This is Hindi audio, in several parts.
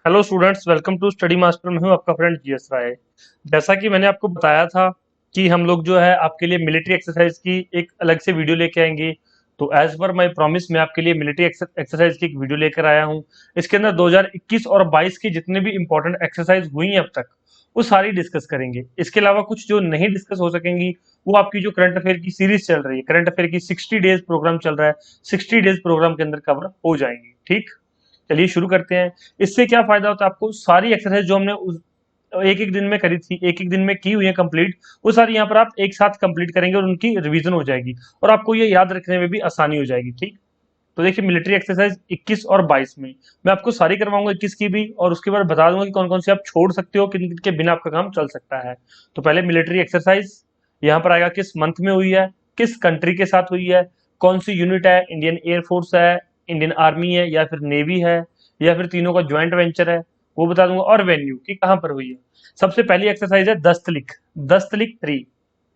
Hello students, welcome to study master. मैं हूं आपका फ्रेंड जीएस राय। जैसा कि मैंने आपको बताया था कि हम लोग जो है आपके लिए मिलिट्री एक्सरसाइज की एक अलग से वीडियो लेके आएंगे। तो एज पर माय प्रॉमिस मैं आपके लिए मिलिट्री एक्सरसाइज की एक वीडियो लेकर आया हूं। इसके अंदर 2021 और 22 की जितने भी इंपॉर्टेंट एक्सरसाइज हुई हैं अब तक वो सारी डिस्कस करेंगे। इसके अलावा कुछ जो नहीं डिस्कस हो सकेंगी वो आपकी जो करंट अफेयर की सीरीज चल रही है, करंट अफेयर की 60 डेज प्रोग्राम चल रहा है, 60 डेज प्रोग्राम के अंदर कवर हो जाएंगी। ठीक, चलिए शुरू करते हैं। इससे क्या फायदा होता है आपको, सारी एक्सरसाइज जो हमने एक एक दिन में करी थी, एक एक दिन में की हुई है कंप्लीट, वो सारी यहाँ पर आप एक साथ कंप्लीट करेंगे और उनकी रिवीजन हो जाएगी और आपको ये याद रखने में भी आसानी हो जाएगी। ठीक, तो देखिए मिलिट्री एक्सरसाइज 21 और 22 में मैं आपको सारी करवाऊंगा, 21 की भी, और उसके बाद बता दूंगा कि कौन कौन सी आप छोड़ सकते हो, किन के बिना आपका काम चल सकता है। तो पहले मिलिट्री एक्सरसाइज यहाँ पर आएगा, किस मंथ में हुई है, किस कंट्री के साथ हुई है, कौन सी यूनिट है, इंडियन एयरफोर्स है, इंडियन आर्मी है या फिर नेवी है या फिर तीनों का ज्वाइंट वेंचर है, वो बता दूंगा, और वेन्यू कि कहां पर हुई है। सबसे पहली एक्सरसाइज है दस्तलिख, दस्तलिख 3,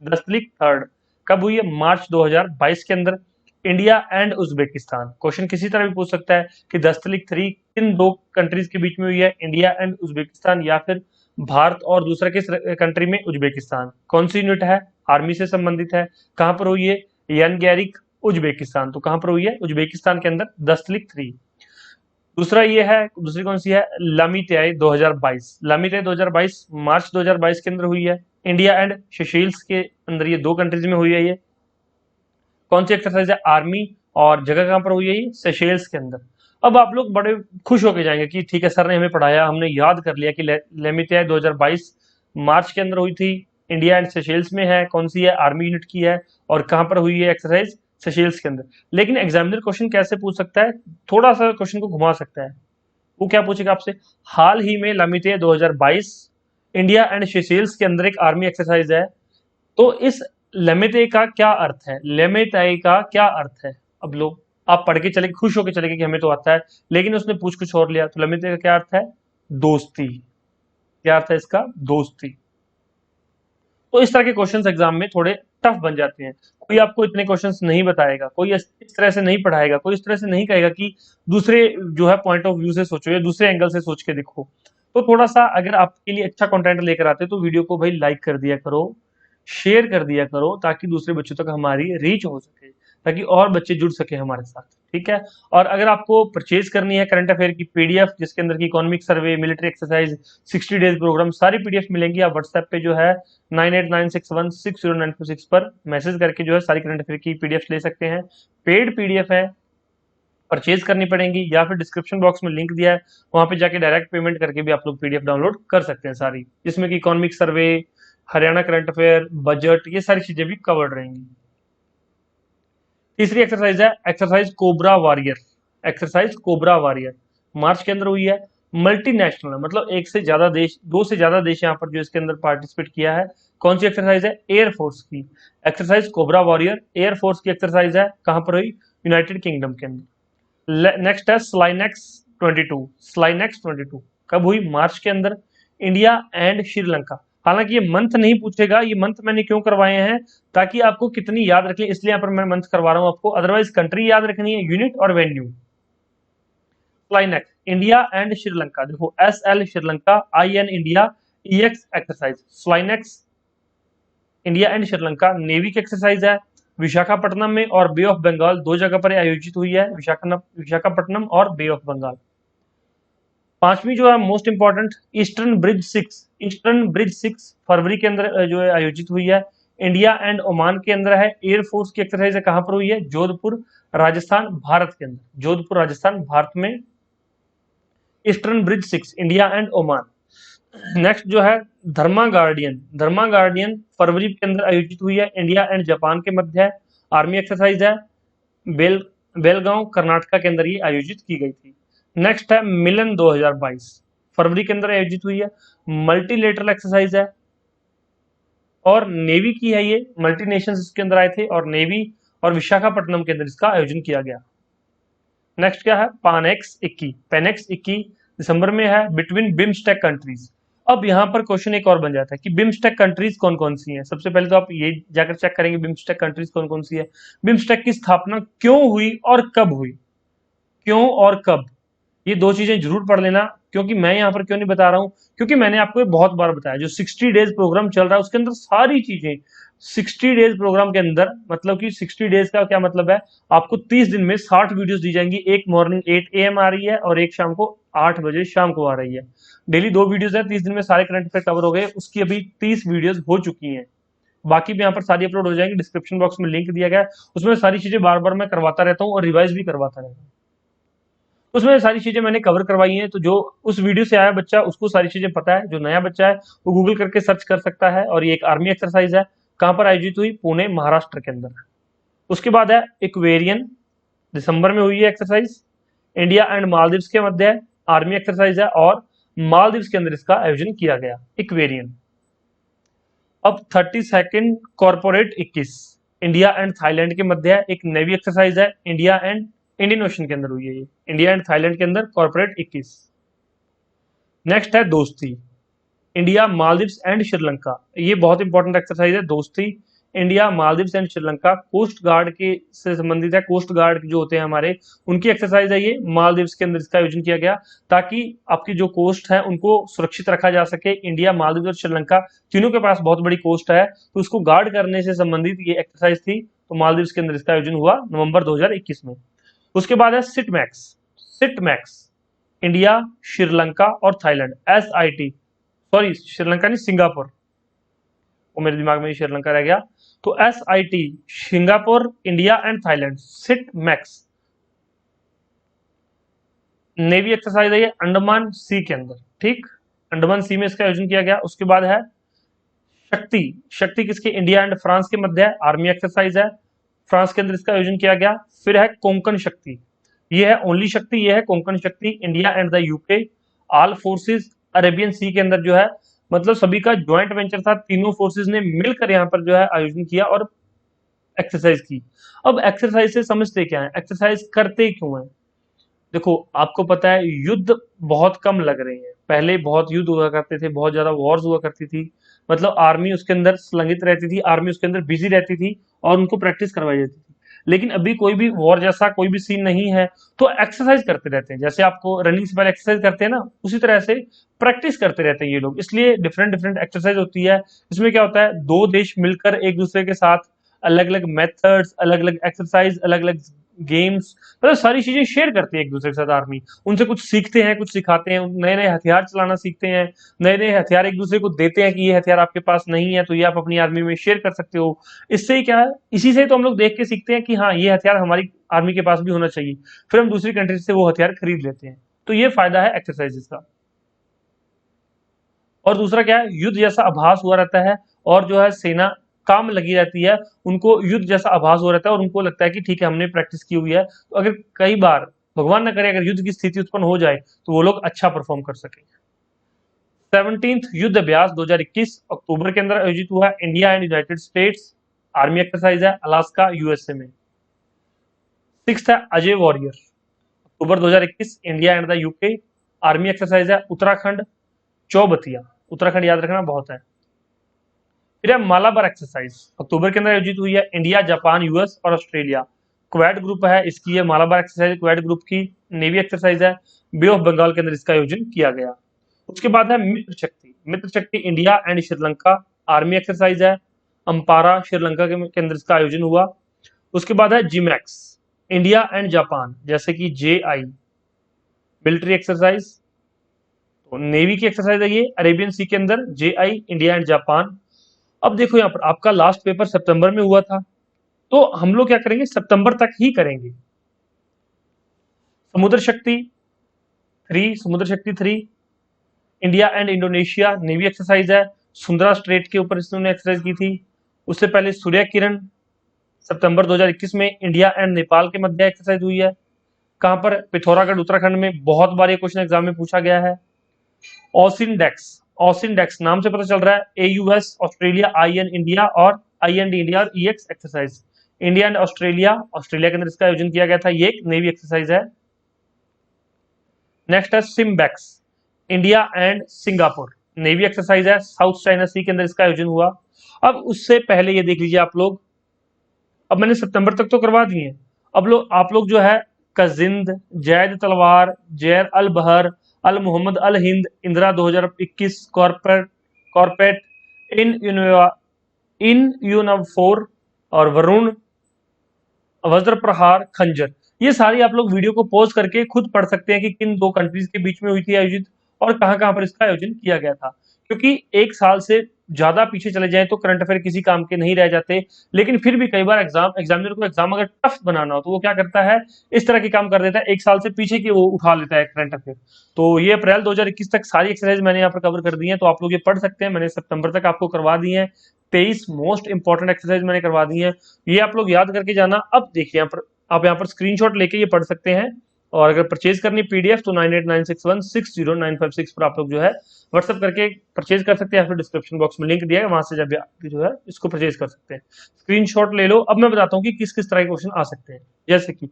दस्तलिख थर्ड। कब हुई है? मार्च 2022 के अंदर, इंडिया एंड उज्बेकिस्तान। क्वेश्चन किसी तरह भी पूछ सकता है कि दस्तलिख 3 किन दो कंट्रीज के बीच में हुई है, इंडिया एंड उज्बेकिस्तान या फिर भारत और दूसरा किस कंट्री में, उज्बेकिस्तान। कौन सी यूनिट है? आर्मी से संबंधित है। कहां पर हुई है? यानगैरिक, उज्बेकिस्तान। तो कहां पर हुई है? उज्बेकिस्तान के अंदर, दस्तलिख 3। दूसरा ये है, दूसरी कौन सी है? लामीत्याई 2022, लामीत्याई 2022 मार्च 2022 के अंदर हुई है। इंडिया एंड सेशेल्स के अंदर ये दो कंट्रीज में हुई है। ये कौन सी एक्सरसाइज है? आर्मी, और जगह कहां पर हुई है? ये सेशेल्स के अंदर। अब आप लोग बड़े खुश होके जाएंगे कि ठीक है सर ने हमें पढ़ाया, हमने याद कर लिया कि लामीत्याई 2022 मार्च के अंदर हुई थी, इंडिया एंड सेशेल्स में है, कौन सी है? आर्मी यूनिट की है, और कहां पर हुई है एक्सरसाइज? सेशेल्स के अंदर। लेकिन एग्जामिनर क्वेश्चन कैसे पूछ सकता है, थोड़ा सा क्वेश्चन को घुमा सकता है। वो क्या पूछेगा आपसे? हाल ही में लामीते 2022 इंडिया एंड सेशेल्स के अंदर एक आर्मी एक्सरसाइज है, तो इस लेमेते का क्या अर्थ है? लेमेते का क्या अर्थ है? अब लोग आप पढ़ के चले, खुश होकर चले गए कि हमें तो आता है, लेकिन उसने पूछ कुछ और लिया। तो लेमेते का क्या अर्थ है? दोस्ती। क्या अर्थ है इसका? दोस्ती। तो इस तरह के क्वेश्चंस एग्जाम में थोड़े टफ बन जाते हैं। कोई आपको इतने क्वेश्चंस नहीं बताएगा, कोई इस तरह से नहीं पढ़ाएगा, कोई इस तरह से नहीं कहेगा कि दूसरे जो है पॉइंट ऑफ व्यू से सोचो या दूसरे एंगल से सोच के देखो। तो थोड़ा सा अगर आपके लिए अच्छा कंटेंट लेकर आते तो वीडियो को भाई लाइक कर दिया करो, शेयर कर दिया करो, ताकि दूसरे बच्चों तक हमारी रीच हो सके, ताकि और बच्चे जुड़ सके हमारे साथ। ठीक है। और अगर आपको परचेज करनी है करंट अफेयर की पीडीएफ, जिसके अंदर की economic survey, military exercise, 60 days programme, सारी पीडीएफ मिलेंगी, आप व्हाट्सएप पे जो है 9896160946 पर मैसेज करके जो है सारी करंट अफेयर की पीडीएफ ले सकते हैं। पेड पीडीएफ है, परचेज करनी पड़ेंगी, या फिर डिस्क्रिप्शन बॉक्स में लिंक दिया है, वहां पे जाके डायरेक्ट पेमेंट करके भी आप लोग पीडीएफ डाउनलोड कर सकते हैं सारी, जिसमें कि economic survey, Haryana current affair, budget, ये सारी चीजें भी कवर्ड रहेंगी। तीसरी एक्सरसाइज है exercise cobra warrior, exercise cobra warrior March के अंदर हुई है। मल्टीनेशनल, मतलब एक से ज्यादा देश, दो से ज्यादा देश यहाँ पर जो इसके अंदर पार्टिसिपेट किया है। कौन सी एक्सरसाइज है? एयरफोर्स की एक्सरसाइज कोबरा वॉरियर, एयरफोर्स की एक्सरसाइज है। कहां पर हुई? यूनाइटेड किंगडम के अंदर। नेक्स्ट है स्लाइनेक्स 22, स्लाइनेक्स 22 कब हुई? मार्च के अंदर, इंडिया एंड श्रीलंका। हालांकि ये मंथ नहीं पूछेगा, ये मंथ मैंने क्यों करवाए हैं, ताकि आपको कितनी याद रखनी, इसलिए यहाँ पर मैं मंथ करवा रहा हूं आपको, अदरवाइज कंट्री याद रखनी है, यूनिट और venue. SLINEX India and Sri Lanka, देखो S L Sri Lanka, I N India, E X exercise, SLINEX India and Sri Lanka. Navy की एक्सरसाइज है, विशाखापट्टनम में और बे ऑफ बंगाल, दो जगह पर आयोजित हुई है, विशाखापट्टनम और बे ऑफ बंगाल। पांचवी जो है most important, eastern bridge 6, eastern bridge 6 फरवरी के अंदर जो है आयोजित हुई है, इंडिया एंड ओमान के अंदर है। एयरफोर्स की एक्सरसाइज है, कहां पर हुई है? जोधपुर राजस्थान भारत के अंदर, जोधपुर राजस्थान भारत में, eastern bridge 6 India and Oman. Next जो है धर्मा गार्डियन, धर्मा गार्डियन फरवरी के अंदर आयोजित हुई है, इंडिया एंड जापान के मध्य है, आर्मी एक्सरसाइज है, बेल बेलगांव कर्नाटका के अंदर ये आयोजित की गई थी। नेक्स्ट है मिलन 2022, फरवरी के अंदर आयोजित हुई है, मल्टीलेटरल एक्सरसाइज है, और नेवी की है ये, मल्टी नेशंस इसके अंदर आए थे, और नेवी और विशाखापट्टनम के अंदर इसका आयोजन किया गया। नेक्स्ट क्या है? पानेक्स 21, पेनेक्स 21 दिसंबर में है, बिटवीन बिम्स्टेक कंट्रीज। अब यहाँ पर क्वेश्चन एक और बन जाता है कि बिम्स्टेक कंट्रीज कौन कौन सी हैं। सबसे पहले तो आप ये जाकर चेक करेंगे बिम्स्टेक कंट्रीज कौन कौन सी है, बिम्स्टेक की स्थापना क्यों हुई और कब हुई, क्यों और कब। ये दो चीजें जरूर पढ़ लेना। क्योंकि मैं यहाँ पर क्यों नहीं बता रहा हूँ, क्योंकि मैंने आपको ये बहुत बार बताया, जो 60 डेज प्रोग्राम चल रहा है उसके अंदर सारी चीजें, 60 डेज प्रोग्राम के अंदर, मतलब कि 60 डेज का क्या मतलब है, आपको 30 दिन में 60 वीडियोस दी जाएंगी। एक मॉर्निंग 8 AM आ रही है और एक शाम को 8 बजे शाम को आ रही है। डेली 2 वीडियोस है, 30 दिन में सारे करंट अफेयर कवर हो गए। उसकी अभी 30 वीडियोस हो चुकी हैं, बाकी भी यहाँ पर सारी अपलोड हो जाएंगी। डिस्क्रिप्शन बॉक्स में लिंक दिया गया है, उसमें सारी चीजें बार बार मैं करवाता रहता हूँ और रिवाइज भी करवाता रहता हूँ। उसमें सारी चीजें मैंने कवर करवाई हैं, तो जो उस वीडियो से आया बच्चा उसको सारी चीजें पता है। जो नया बच्चा है वो गूगल करके सर्च कर सकता है। और ये एक आर्मी एक्सरसाइज है, कहां पर आयोजित हुई, पुणे महाराष्ट्र के अंदर। उसके बाद है इक्वेरियन, दिसंबर में हुई है एक्सरसाइज, इंडिया एंड मालदीव्स के मध्य है, आर्मी एक्सरसाइज है और मालदीव्स के अंदर इसका आयोजन किया गया, इक्वेरियन। अब 32nd corporate 21, India and Thailand के मध्य है, एक नेवी एक्सरसाइज है, इंडिया एंड इंडियन ओशन के अंदर हुई है ये, इंडिया एंड थाईलैंड के अंदर कॉर्पोरेट 21। नेक्स्ट है दोस्ती, इंडिया मालदीव्स एंड श्रीलंका, ये बहुत इंपॉर्टेंट एक्सरसाइज है दोस्ती, India Maldives and Sri Lanka. Coast guard के से संबंधित है, कोस्ट गार्ड जो होते हैं हमारे, उनकी एक्सरसाइज है ये। मालदीव्स के अंदर इसका आयोजन किया गया ताकि आपकी जो कोस्ट है उनको सुरक्षित रखा जा सके। इंडिया, मालदीव और श्रीलंका तीनों के पास बहुत बड़ी कोस्ट है, तो उसको गार्ड करने से संबंधित ये एक्सरसाइज थी। तो मालदीव्स के अंदर इसका आयोजन हुआ नवंबर 2021 में। उसके बाद है सिटमैक्स, सिटमैक्स इंडिया, श्रीलंका और थाईलैंड, SIT, सॉरी श्रीलंका नहीं, सिंगापुर, वो मेरे दिमाग में श्रीलंका रह गया। तो SIT Singapore, India and Thailand, SITMEX navy exercise है ये, अंडमान सी के अंदर, ठीक, अंडमान सी में इसका आयोजन किया गया। उसके बाद है शक्ति, शक्ति किसके, इंडिया एंड फ्रांस के मध्य है, आर्मी एक्सरसाइज है, फ्रांस के अंदर इसका आयोजन किया गया। फिर है कोंकण शक्ति, ये है ओनली शक्ति, ये है Konkan Shakti, India and the UK, all forces Arabian sea के अंदर जो है, मतलब सभी का ज्वाइंट वेंचर था, तीनों फोर्सेस ने मिलकर यहाँ पर जो है आयोजन किया और एक्सरसाइज की। अब एक्सरसाइज से समझते क्या है, एक्सरसाइज करते क्यों है। देखो आपको पता है युद्ध बहुत कम लग रहे हैं, पहले बहुत युद्ध हुआ करते थे, बहुत ज्यादा वॉर्स हुआ करती थी, मतलब आर्मी उसके अंदर संलग्नित रहती थी, आर्मी उसके अंदर बिजी रहती थी और उनको प्रैक्टिस करवाई जाती थी। लेकिन अभी कोई भी वॉर जैसा कोई भी सीन नहीं है, तो एक्सरसाइज करते रहते हैं। जैसे आपको रनिंग से पहले एक्सरसाइज करते हैं ना, उसी तरह से प्रैक्टिस करते रहते हैं ये लोग, इसलिए डिफरेंट डिफरेंट एक्सरसाइज होती है। इसमें क्या होता है, दो देश मिलकर एक दूसरे के साथ अलग अलग मेथड्स, अलग अलग एक्सरसाइज, अलग अलग गेम्स, मतलब सारी चीजें शेयर करते हैं एक दूसरे के साथ आर्मी। उनसे कुछ सीखते हैं, कुछ सिखाते हैं, नए नए हथियार चलाना सीखते हैं, नए नए हथियार एक दूसरे को देते हैं कि ये हथियार आपके पास नहीं है तो ये आप अपनी आर्मी में शेयर कर सकते हो। इससे ही क्या है, इसी से तो हम लोग देख के सीखते हैं कि हाँ ये हथियार हमारी आर्मी के पास भी होना चाहिए, फिर हम दूसरी कंट्री से वो हथियार खरीद लेते हैं। तो ये फायदा है एक्सरसाइजेस का। और दूसरा क्या है, युद्ध जैसा आभास हुआ रहता है और जो है सेना काम लगी रहती है, उनको युद्ध जैसा आभास हो रहता है और उनको लगता है कि ठीक है हमने प्रैक्टिस की हुई है, तो अगर कई बार भगवान न करे अगर युद्ध की स्थिति उत्पन्न हो जाए तो वो लोग अच्छा परफॉर्म कर सके। 17th युद्ध अभ्यास 2021 अक्टूबर के अंदर आयोजित हुआ है, India and United states, army exercise है, अलास्का USA में। 6th है Ajay warrior, October 2021, India and the UK, army exercise है, उत्तराखंड, चौबतिया, उत्तराखंड याद रखना बहुत है। फिर है मालाबार एक्सरसाइज, अक्टूबर के अंदर आयोजित हुई है, इंडिया, जापान, US और ऑस्ट्रेलिया, क्वेड ग्रुप है इसकी, ये मालाबार एक्सरसाइज क्वेड ग्रुप की नेवी एक्सरसाइज है, बे ऑफ बंगाल के अंदर इसका आयोजन किया गया। उसके बाद है मित्र शक्ति, मित्र शक्ति India and Sri Lanka, army exercise है, अंपारा श्रीलंका के अंदर इसका आयोजन हुआ। उसके बाद है जिमैक्स, इंडिया एंड जापान, जैसे कि JI मिलिट्री एक्सरसाइज, तो नेवी की एक्सरसाइज है ये, अरेबियन सी के अंदर, JI इंडिया एंड जापान। अब देखो यहाँ पर आपका लास्ट पेपर सितंबर में हुआ था, तो हम लोग क्या करेंगे, सितंबर तक ही करेंगे। समुद्र शक्ति 3, समुद्र शक्ति 3, India and Indonesia navy exercise है, सुंदरा स्ट्रेट के ऊपर इसने एक्सरसाइज की थी। उससे पहले सूर्य किरण, सितंबर 2021 में इंडिया एंड नेपाल के मध्य एक्सरसाइज हुई है, कहां पर, पिथौरागढ़ उत्तराखंड में, बहुत बार ये क्वेश्चन एग्जाम में पूछा गया है। ऑसिनडेक्स, ऑसिनडेक्स नाम से पता चल रहा है, AUS ऑस्ट्रेलिया, IN इंडिया और IND इंडिया और EX exercise, India and Australia, Australia के अंदर इसका आयोजन किया गया था, ये एक नेवी एक्सरसाइज है। नेक्स्ट है SIMBEX, India and Singapore, navy exercise है, साउथ चाइना सी के अंदर इसका आयोजन हुआ। अब उससे पहले ये देख लीजिए आप लोग, अब मैंने सितंबर तक तो करवा दिए, अब लोग आप लोग जो है कजिंद, जैद तलवार, जैर अल बहर, अल मोहम्मद अल हिंद, इंदिरा 2021, कॉर्पेट, इन यूनफोर और वरुण, वज्र प्रहार, खंजर। ये सारी आप लोग वीडियो को पॉज करके खुद पढ़ सकते हैं कि किन दो कंट्रीज के बीच में हुई थी आयोजित और कहां कहां पर इसका आयोजन किया गया था। क्योंकि एक साल से ज्यादा पीछे चले जाएं तो करंट अफेयर किसी काम के नहीं रह जाते, लेकिन फिर भी कई बार एग्जामिनर को एग्जाम अगर टफ बनाना हो तो वो क्या करता है, इस तरह के काम कर देता है, एक साल से पीछे की वो उठा लेता है करंट अफेयर। तो ये अप्रैल 2021 तक सारी एक्सरसाइज मैंने यहाँ पर कवर कर दी है, तो आप लोग ये पढ़ सकते हैं। मैंने सितंबर तक आपको करवा दी है, 23 मोस्ट इंपॉर्टेंट एक्सरसाइज मैंने करवा दी है, ये आप लोग याद करके जाना। अब देखिए यहाँ पर आप यहाँ पर स्क्रीनशॉट लेके ये पढ़ सकते हैं, और अगर परचेज करनी पीडीएफ तो 9896160956 पर आप लोग जो है व्हाट्सएप करके परचेज कर सकते हैं, या फिर डिस्क्रिप्शन बॉक्स में लिंक दिया है, वहां से जब आप जो है इसको परचेज कर सकते हैं। स्क्रीनशॉट ले लो। अब मैं बताता हूँ कि किस किस तरह के क्वेश्चन आ सकते हैं। जैसे कि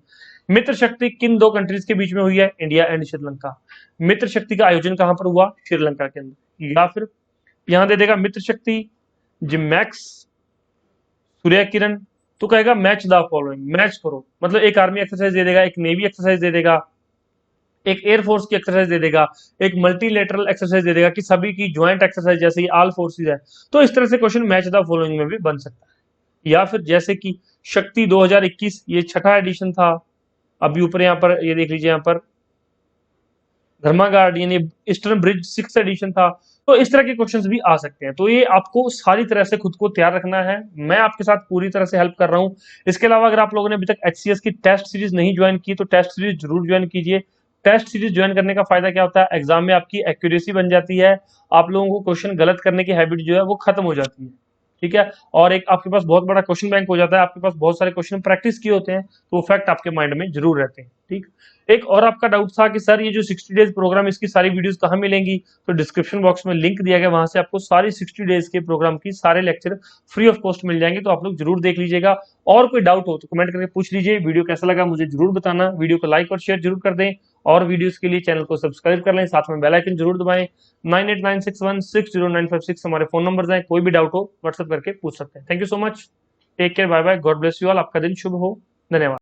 मित्र शक्ति किन दो कंट्रीज के बीच में हुई है, इंडिया एंड श्रीलंका। मित्र शक्ति का आयोजन कहां पर हुआ, श्रीलंका के अंदर। या फिर यहां दे देगा मित्र शक्ति जिमैक्स सूर्य किरण, तो कहेगा मैच द फॉलोइंग, मैच करो, मतलब एक आर्मी एक्सरसाइज दे देगा, एक नेवी एक्सरसाइज दे देगा, एक एयरफोर्स की एक्सरसाइज दे देगा, एक मल्टीलेटरल एक्सरसाइज दे देगा कि सभी की ज्वाइंट एक्सरसाइज जैसे ऑल फोर्सेज है। तो इस तरह से क्वेश्चन मैच द फॉलोइंग में भी बन सकता है। या फिर जैसे कि शक्ति 2021 ये छठा एडिशन था, अभी ऊपर यहाँ पर ये देख लीजिए, यहाँ पर धर्मा गार्ड यानी ईस्टर्न ब्रिज 6th एडिशन था। तो इस तरह के क्वेश्चंस भी आ सकते हैं। तो ये आपको सारी तरह से खुद को तैयार रखना है, मैं आपके साथ पूरी तरह से हेल्प कर रहा हूं। इसके अलावा अगर आप लोगों ने अभी तक एचसीएस की टेस्ट सीरीज नहीं ज्वाइन की तो टेस्ट सीरीज जरूर ज्वाइन कीजिए। टेस्ट सीरीज ज्वाइन करने का फायदा क्या होता है, एग्जाम में आपकी एक्यूरेसी बन जाती है, आप लोगों को क्वेश्चन गलत करने की हैबिट जो है वो खत्म हो जाती है, ठीक है। और एक आपके पास बहुत बड़ा क्वेश्चन बैंक हो जाता है, आपके पास बहुत सारे क्वेश्चन प्रैक्टिस किए होते हैं, तो वो फैक्ट आपके माइंड में जरूर रहते हैं, ठीक। एक और आपका डाउट था कि सर ये जो 60 डेज प्रोग्राम इसकी सारी वीडियोस कहाँ मिलेंगी, तो डिस्क्रिप्शन बॉक्स में लिंक दिया गया, वहां से आपको सारी 60 डेज के प्रोग्राम की सारे लेक्चर फ्री ऑफ कॉस्ट मिल जाएंगे, तो आप लोग जरूर देख लीजिएगा। और कोई डाउट हो तो कमेंट करके पूछ लीजिए। वीडियो कैसा लगा मुझे जरूर बताना, वीडियो को लाइक और शेयर जरूर कर दें, और वीडियोस के लिए चैनल को सब्सक्राइब कर लें, साथ में बेल आइकन जरूर दबाएं। 9896160956 हमारे फोन नंबर हैं, कोई भी डाउट हो व्हाट्सएप करके पूछ सकते हैं। Thank you so much, take care, bye bye, God bless you all, आपका दिन शुभ हो, धन्यवाद।